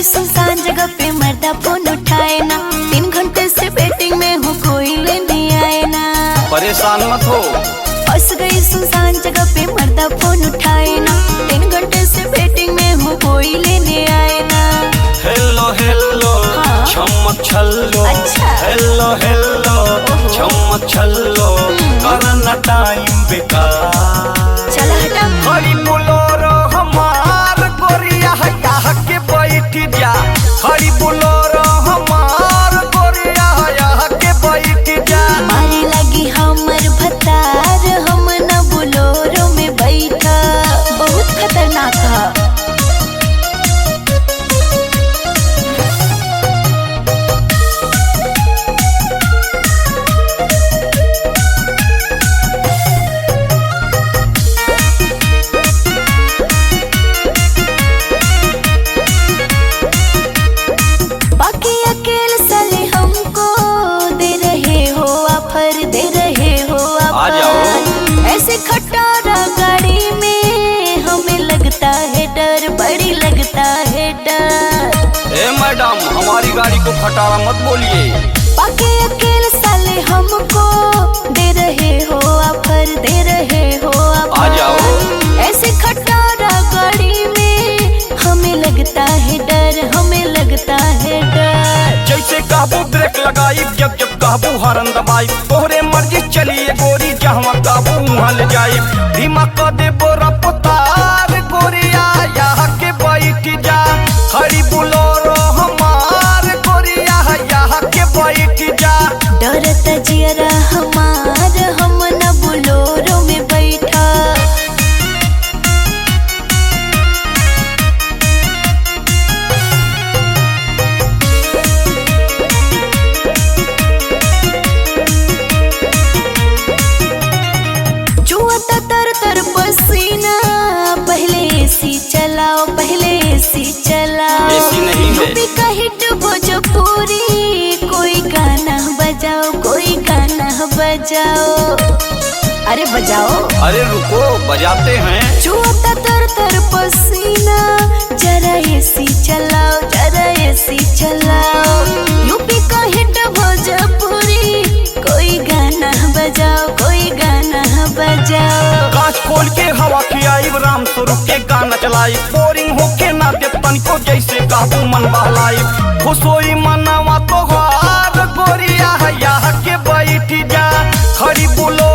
सुनसान जगह पे मर्दा फोन उठाए ना, 3 घंटे से वेटिंग में हूँ कोई लेने आए ना। परेशान मत हो। फंस गई सुनसान जगह पे मर्दा फोन उठाए ना, 3 घंटे से वेटिंग में हूँ कोई लेने आए ना। हेलो हेलो चमक छल्लो, अच्छा। हेलो हेलो चमक छल्लो, करना टाइम बेकार। चल हटा। खड़ी बोलोरो हमार गोरिया यहाँ के बैठ जा, खड़ी बोलोरो हमार गोरिया यहाँ के बैठ जा। मारे लगी हमर भतार, हम न बोलोरो में बैठा, बहुत खतरनाक है। बाकी अकेले साले हमको दे रहे हो ऑफर, दे रहे हो आ जाओ। ऑफर। ऐसे खटारा गाड़ी में हमें लगता है डर, बड़ी लगता है डर। ए मैडम हमारी गाड़ी को खटारा मत बोलिए। बाकी अकेले साले हमको दे रहे हो ऑफर, दे रहे हो ऑफर। आ जाओ। ऐसे खटारा गाड़ी में हमें लगता है डर, हमें लगता है डर। जैसे काबू ब्रेक लगाई, जब जब काबू हॉर्न दबाई, तोहरे मर्जी चलिए गोरी, जहाँ काबू वहाँ ले जाई। धीमा कर दे बोरा पुतार गोरिया यहाँ के बैठ जा, खड़ी बोलोरो हमार गोरिया यहाँ के बैठ जा। डरत जियरा हमार, हम न बोलोरो में बैठा। चुआता तर तर पसीना, पहले एसी चलाओ, पहले एसी चलाओ। एसी नहीं है। यूपी का हिट भोजपुरी, कोई गाना बजाओ, कोई गाना बजाओ। अरे बजाओ। अरे रुको बजाते हैं। चुआता तर तर पसीना, जरा एसी चलाओ, जरा एसी चलाओ। यूपी का हिट भोजपुरी, कोई गाना बजाओ, कोई गाना बजाओ। कांच खोल के हवा खियाई, राम स्वरूप के गाना चलाई, बोरिंग होके ना दे तनिको, जैसे काबू मन बहलाई। खुश होई मनवा तोहार गोरिया यहाँ के बैठ जा, खड़ी बोलो